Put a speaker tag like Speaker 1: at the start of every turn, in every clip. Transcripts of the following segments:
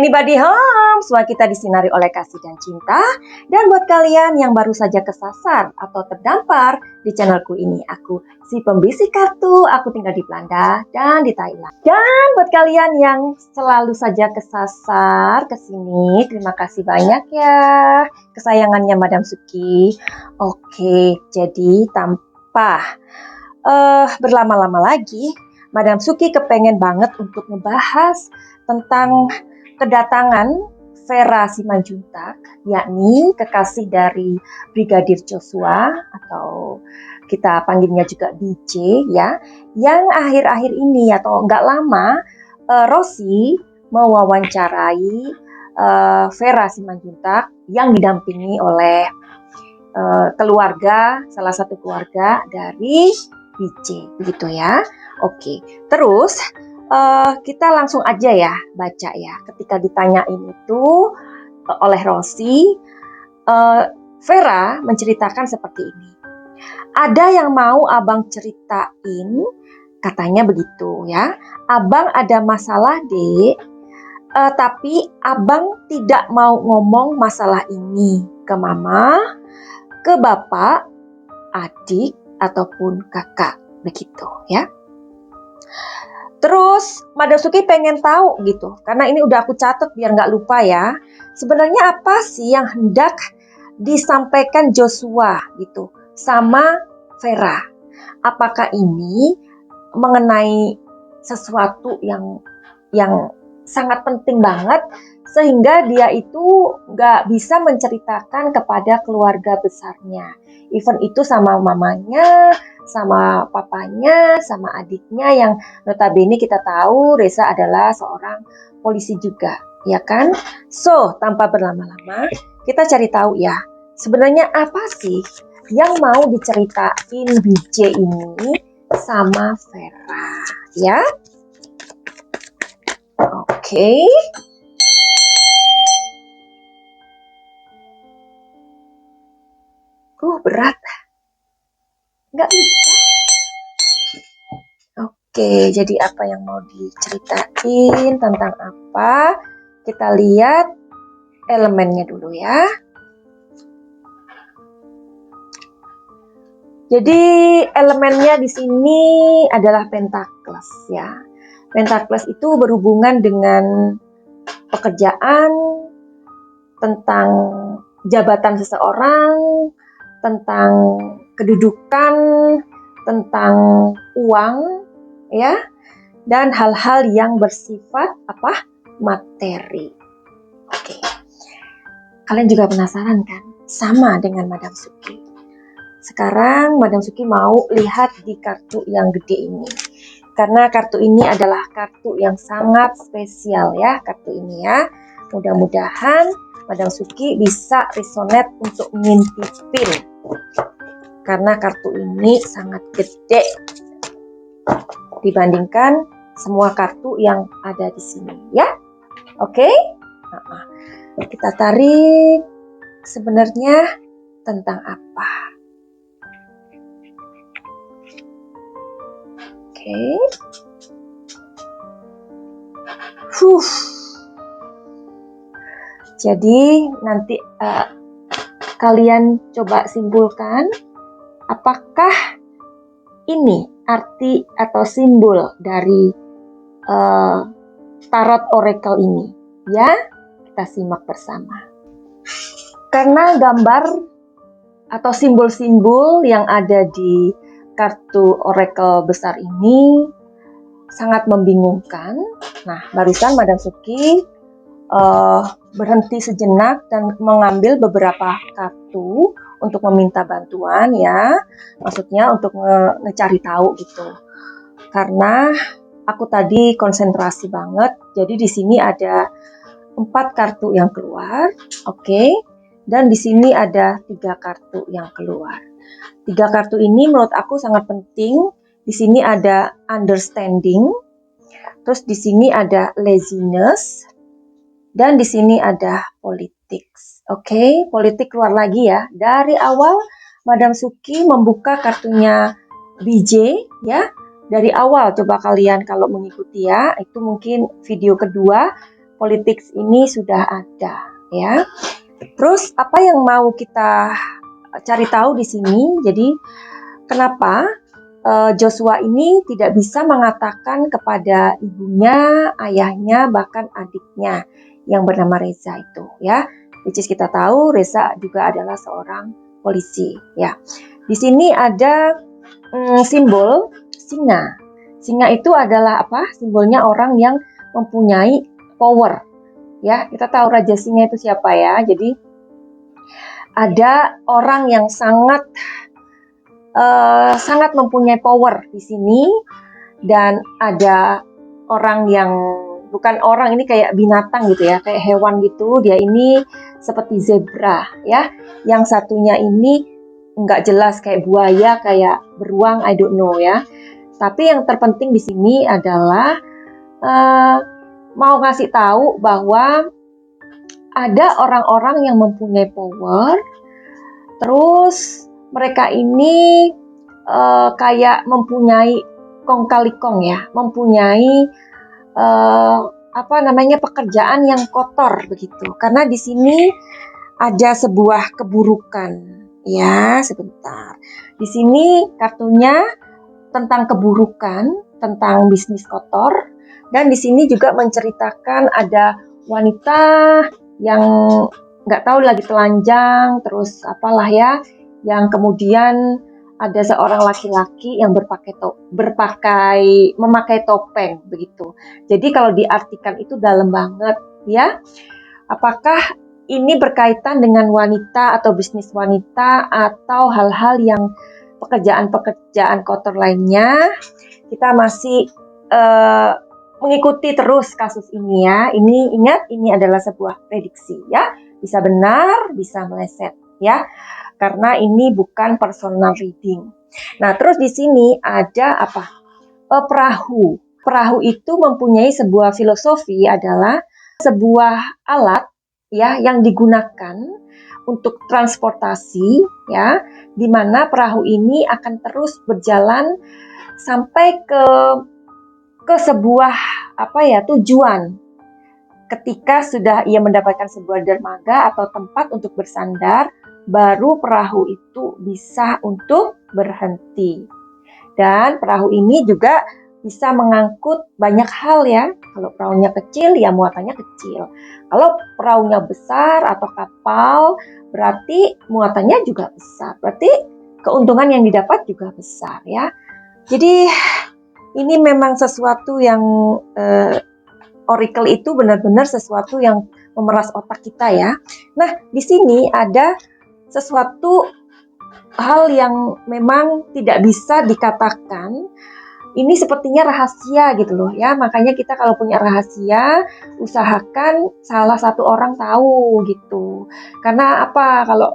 Speaker 1: Anybody home? Semua kita disinari oleh kasih dan cinta. Dan buat kalian yang baru saja kesasar atau terdampar di channelku ini, aku si pembisik kartu, aku tinggal di Belanda dan di Thailand. Dan buat kalian yang selalu saja kesasar ke sini, terima kasih banyak ya, kesayangannya Madam Suki. Oke, jadi tanpa berlama-lama lagi, Madam Suki kepengen banget untuk ngebahas tentang kedatangan Vera Simanjuntak, yakni kekasih dari Brigadir Joshua atau kita panggilnya juga BJ ya, yang akhir-akhir ini atau nggak lama Rosi mewawancarai Vera Simanjuntak yang didampingi oleh keluarga, salah satu keluarga dari BJ, begitu ya. Oke, terus kita langsung aja ya baca ya. Ketika ditanyain itu oleh Rosi, Vera menceritakan seperti ini. Ada yang mau abang ceritain, katanya begitu ya. Abang ada masalah dek, tapi abang tidak mau ngomong masalah ini ke mama, ke bapak, adik, ataupun kakak, begitu ya. Terus Madam Suki pengen tahu gitu, karena ini udah aku catat biar nggak lupa ya. Sebenarnya apa sih yang hendak disampaikan Joshua gitu sama Vera? Apakah ini mengenai sesuatu yang sangat penting banget sehingga dia itu nggak bisa menceritakan kepada keluarga besarnya, even itu sama mamanya, sama papanya, sama adiknya yang notabene kita tahu Reza adalah seorang polisi juga, ya kan? So, tanpa berlama-lama, kita cari tahu ya, sebenarnya apa sih yang mau diceritain BJ ini sama Vera, ya? Oke. Berat. Nggak bisa. Oke, jadi apa yang mau diceritain, tentang apa? Kita lihat elemennya dulu ya. Jadi elemennya di sini adalah Pentacles ya. Pentacles itu berhubungan dengan pekerjaan, tentang jabatan seseorang, tentang kedudukan, tentang uang ya, dan hal-hal yang bersifat apa? Materi. Oke. Kalian juga penasaran kan? Sama dengan Madam Suki. Sekarang Madam Suki mau lihat di kartu yang gede ini. Karena kartu ini adalah kartu yang sangat spesial ya, kartu ini ya. Mudah-mudahan Madam Suki bisa resonate untuk ngintipin. Karena kartu ini sangat gede dibandingkan semua kartu yang ada di sini ya. Oke? Kita tarik sebenarnya tentang apa. Oke. Jadi nanti kalian coba simpulkan apakah ini arti atau simbol dari tarot oracle ini ya. Kita simak bersama. Karena gambar atau simbol-simbol yang ada di kartu oracle besar ini sangat membingungkan. Nah, barusan Madam Suki berhenti sejenak dan mengambil beberapa kartu untuk meminta bantuan ya, maksudnya untuk ngecari tahu gitu. Karena aku tadi konsentrasi banget, jadi di sini ada 4 kartu yang keluar, oke, dan di sini ada 3 kartu yang keluar. 3 kartu ini menurut aku sangat penting. Di sini ada understanding, terus di sini ada laziness, dan di sini ada politics. Oke, politik keluar lagi ya. Dari awal Madam Suki membuka kartunya BJ ya. Dari awal coba kalian kalau mengikuti ya, itu mungkin video kedua politik ini sudah ada, ya. Terus apa yang mau kita cari tahu di sini? Jadi kenapa Joshua ini tidak bisa mengatakan kepada ibunya, ayahnya, bahkan adiknya yang bernama Reza itu, ya. Which is kita tahu Reza juga adalah seorang polisi, ya. Di sini ada simbol singa. Singa itu adalah apa? Simbolnya orang yang mempunyai power. Ya, kita tahu Raja Singa itu siapa ya. Jadi ada orang yang sangat mempunyai power di sini, dan ada orang yang bukan orang, ini kayak binatang gitu ya, kayak hewan gitu. Dia ini seperti zebra ya. Yang satunya ini nggak jelas, kayak buaya, kayak beruang, I don't know ya. Tapi yang terpenting di sini adalah mau ngasih tahu bahwa ada orang-orang yang mempunyai power, terus mereka ini kayak mempunyai kong kali kong ya, mempunyai pekerjaan yang kotor begitu. Karena di sini ada sebuah keburukan. Ya, sebentar. Di sini kartunya tentang keburukan, tentang bisnis kotor, dan di sini juga menceritakan ada wanita yang nggak tahu lagi telanjang, terus apalah ya, yang kemudian ada seorang laki-laki yang memakai topeng begitu. Jadi kalau diartikan itu dalam banget ya. Apakah ini berkaitan dengan wanita atau bisnis wanita atau hal-hal yang pekerjaan-pekerjaan kotor lainnya? Kita masih mengikuti terus kasus ini ya. Ini ingat, ini adalah sebuah prediksi ya. Bisa benar, bisa meleset ya. Karena ini bukan personal reading. Nah, terus di sini ada apa? Perahu. Perahu itu mempunyai sebuah filosofi, adalah sebuah alat ya yang digunakan untuk transportasi ya, di mana perahu ini akan terus berjalan sampai ke sebuah tujuan. Ketika sudah ia mendapatkan sebuah dermaga atau tempat untuk bersandar, baru perahu itu bisa untuk berhenti. Dan perahu ini juga bisa mengangkut banyak hal ya. Kalau perahunya kecil, ya muatannya kecil. Kalau perahunya besar atau kapal, berarti muatannya juga besar. Berarti keuntungan yang didapat juga besar ya. Jadi ini memang sesuatu yang Oracle itu benar-benar sesuatu yang memeras otak kita ya. Nah, di sini ada sesuatu hal yang memang tidak bisa dikatakan. Ini sepertinya rahasia gitu loh ya. Makanya kita kalau punya rahasia, usahakan salah satu orang tahu gitu. Karena apa? Kalau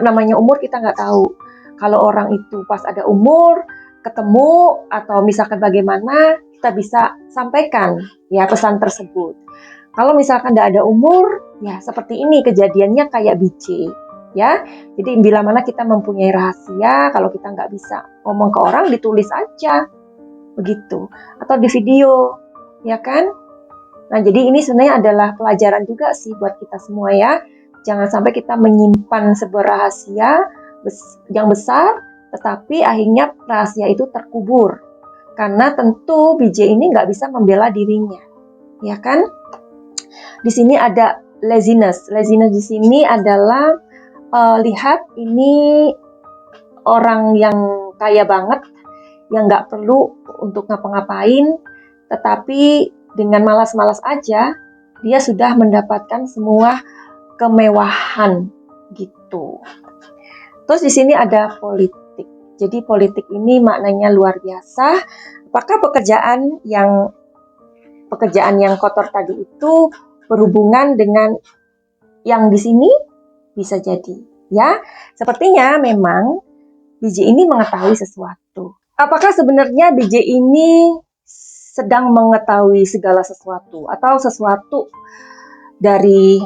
Speaker 1: namanya umur kita nggak tahu. Kalau orang itu pas ada umur ketemu atau misalkan bagaimana, kita bisa sampaikan ya pesan tersebut. Kalau misalkan tidak ada umur, ya seperti ini kejadiannya kayak BJ ya. Jadi bila mana kita mempunyai rahasia, kalau kita nggak bisa ngomong ke orang, ditulis aja begitu, atau di video ya kan. Nah, jadi ini sebenarnya adalah pelajaran juga sih buat kita semua ya. Jangan sampai kita menyimpan sebuah rahasia yang besar, tetapi akhirnya rahasia itu terkubur. Karena tentu BJ ini nggak bisa membela dirinya, ya kan? Di sini ada laziness. Laziness di sini adalah lihat ini orang yang kaya banget, yang nggak perlu untuk ngapa-ngapain, tetapi dengan malas-malas aja dia sudah mendapatkan semua kemewahan gitu. Terus di sini ada politik. Jadi politik ini maknanya luar biasa. Apakah pekerjaan yang kotor tadi itu berhubungan dengan yang di sini? Bisa jadi ya. Sepertinya memang BJ ini mengetahui sesuatu. Apakah sebenarnya BJ ini sedang mengetahui segala sesuatu atau sesuatu dari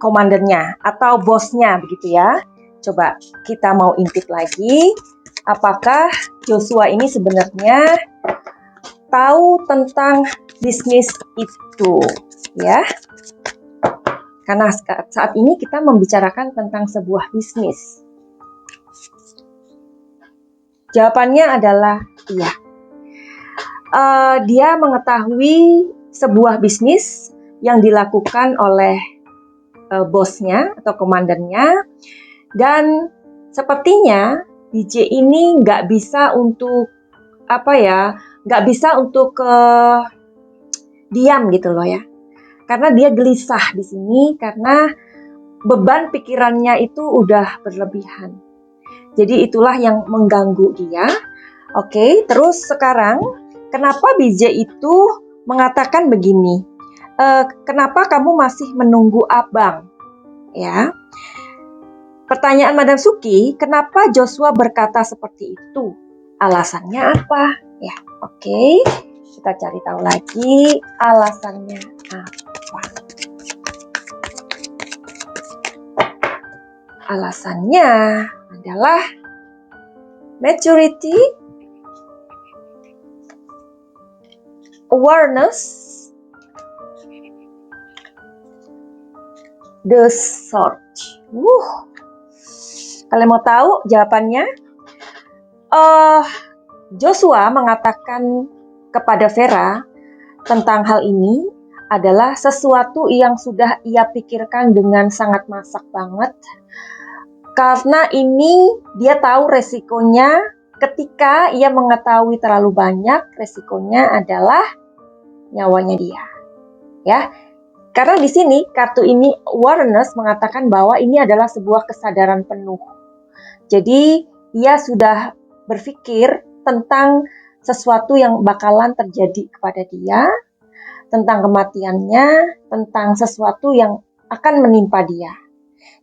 Speaker 1: komandannya atau bosnya begitu ya? Coba kita mau intip lagi. Apakah Joshua ini sebenarnya tahu tentang bisnis itu ya? Karena saat ini kita membicarakan tentang sebuah bisnis. Jawabannya adalah iya. Dia mengetahui sebuah bisnis yang dilakukan oleh bosnya atau komandannya, dan sepertinya DJ ini nggak bisa untuk diam gitu loh ya. Karena dia gelisah di sini karena beban pikirannya itu udah berlebihan. Jadi itulah yang mengganggu dia. Oke, terus sekarang kenapa BJ itu mengatakan begini? Kenapa kamu masih menunggu abang? Ya. Pertanyaan Madam Suki, kenapa Joshua berkata seperti itu? Alasannya apa? Ya, oke. Kita cari tahu lagi alasannya apa. Alasannya adalah maturity, awareness, the search. Kalian mau tahu jawabannya? Joshua mengatakan kepada Vera tentang hal ini adalah sesuatu yang sudah ia pikirkan dengan sangat masak banget. Karena ini dia tahu resikonya ketika ia mengetahui terlalu banyak, resikonya adalah nyawanya dia. Ya. Karena di sini kartu ini awareness mengatakan bahwa ini adalah sebuah kesadaran penuh. Jadi ia sudah berpikir tentang sesuatu yang bakalan terjadi kepada dia, tentang kematiannya, tentang sesuatu yang akan menimpa dia.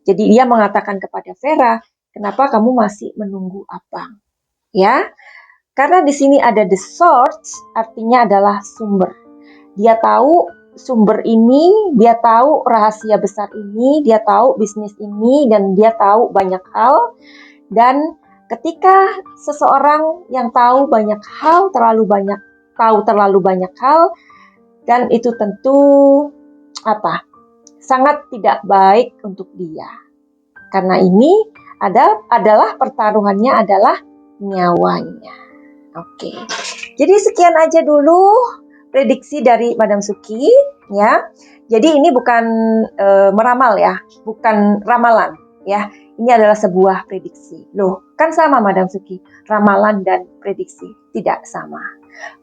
Speaker 1: Jadi dia mengatakan kepada Vera, kenapa kamu masih menunggu abang? Ya, karena di sini ada the source, artinya adalah sumber. Dia tahu sumber ini, dia tahu rahasia besar ini, dia tahu bisnis ini, dan dia tahu banyak hal. Dan ketika seseorang yang tahu banyak hal, terlalu banyak hal, dan itu tentu sangat tidak baik untuk dia. Karena ini adalah pertaruhannya adalah nyawanya. Oke. Jadi sekian aja dulu prediksi dari Madam Suki ya. Jadi ini bukan meramal ya, bukan ramalan ya. Ini adalah sebuah prediksi. Loh, kan sama Madam Suki, ramalan dan prediksi tidak sama.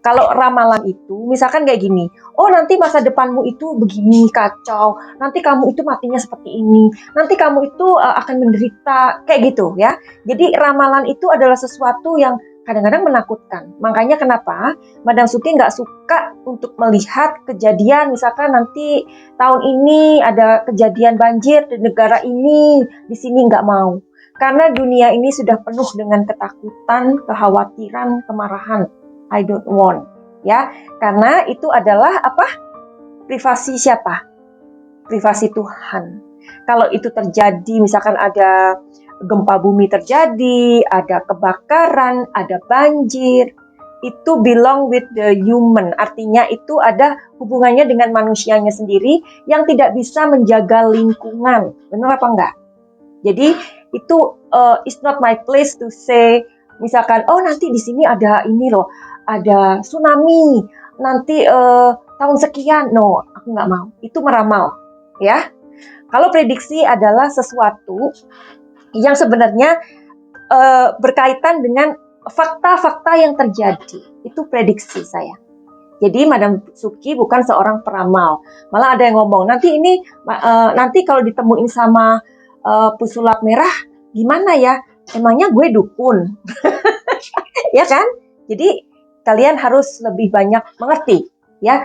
Speaker 1: Kalau ramalan itu misalkan kayak gini, oh nanti masa depanmu itu begini kacau, nanti kamu itu matinya seperti ini, nanti kamu itu akan menderita, kayak gitu ya. Jadi ramalan itu adalah sesuatu yang kadang-kadang menakutkan. Makanya kenapa Madam Suki nggak suka untuk melihat kejadian, misalkan nanti tahun ini ada kejadian banjir di negara ini, di sini nggak mau. Karena dunia ini sudah penuh dengan ketakutan, kekhawatiran, kemarahan. I don't want. Ya, karena itu adalah privasi siapa? Privasi Tuhan. Kalau itu terjadi, misalkan ada gempa bumi terjadi, ada kebakaran, ada banjir, itu belong with the human. Artinya itu ada hubungannya dengan manusianya sendiri yang tidak bisa menjaga lingkungan. Benar apa enggak? Jadi itu it's not my place to say, misalkan, oh nanti di sini ada ini loh, ada tsunami, nanti tahun sekian. No, aku nggak mau. Itu meramal, ya. Kalau prediksi adalah sesuatu yang sebenarnya berkaitan dengan fakta-fakta yang terjadi. Itu prediksi saya. Jadi Madam Suki bukan seorang peramal. Malah ada yang ngomong, nanti kalau ditemuin sama pesulap merah, gimana ya? Emangnya gue dukun? Ya kan? Jadi kalian harus lebih banyak mengerti, ya.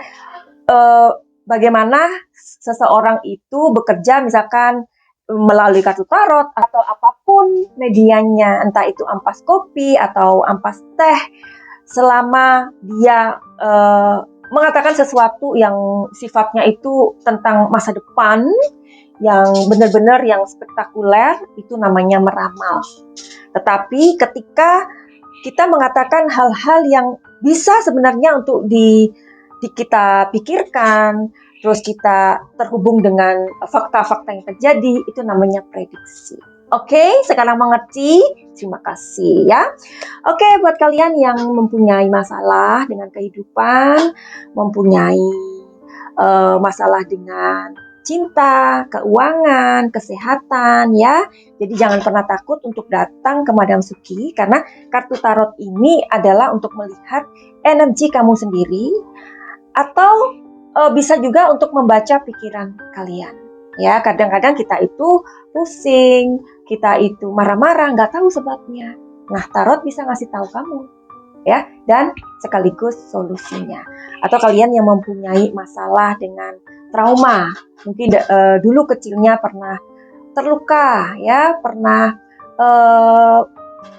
Speaker 1: Bagaimana seseorang itu bekerja, misalkan melalui kartu tarot atau apapun medianya, entah itu ampas kopi atau ampas teh, selama dia mengatakan sesuatu yang sifatnya itu tentang masa depan, yang benar-benar yang spektakuler, itu namanya meramal. Tetapi ketika kita mengatakan hal-hal yang bisa sebenarnya untuk kita pikirkan, terus kita terhubung dengan fakta-fakta yang terjadi, itu namanya prediksi. Oke, sekarang mengerti? Terima kasih ya. Oke, buat kalian yang mempunyai masalah dengan kehidupan, mempunyai masalah dengan cinta, keuangan, kesehatan ya. Jadi jangan pernah takut untuk datang ke Madam Suki, karena kartu tarot ini adalah untuk melihat energi kamu sendiri, atau bisa juga untuk membaca pikiran kalian. Ya, kadang-kadang kita itu pusing, kita itu marah-marah, nggak tahu sebabnya. Nah, tarot bisa ngasih tahu kamu, ya, dan sekaligus solusinya. Atau kalian yang mempunyai masalah dengan trauma, mungkin dulu kecilnya pernah terluka, ya, pernah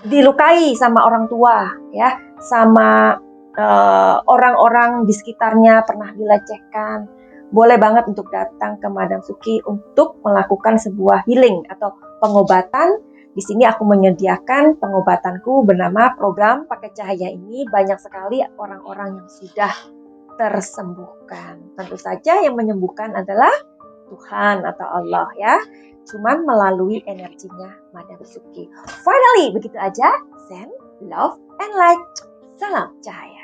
Speaker 1: dilukai sama orang tua, ya, sama orang-orang di sekitarnya, pernah dilecehkan. Boleh banget untuk datang ke Madam Suki untuk melakukan sebuah healing atau pengobatan. Di sini aku menyediakan pengobatanku bernama program pakai cahaya ini. Banyak sekali orang-orang yang sudah tersembuhkan. Tentu saja yang menyembuhkan adalah Tuhan atau Allah ya. Cuman melalui energinya Madam Suki. Finally, begitu aja. Send love and light. Salam cahaya.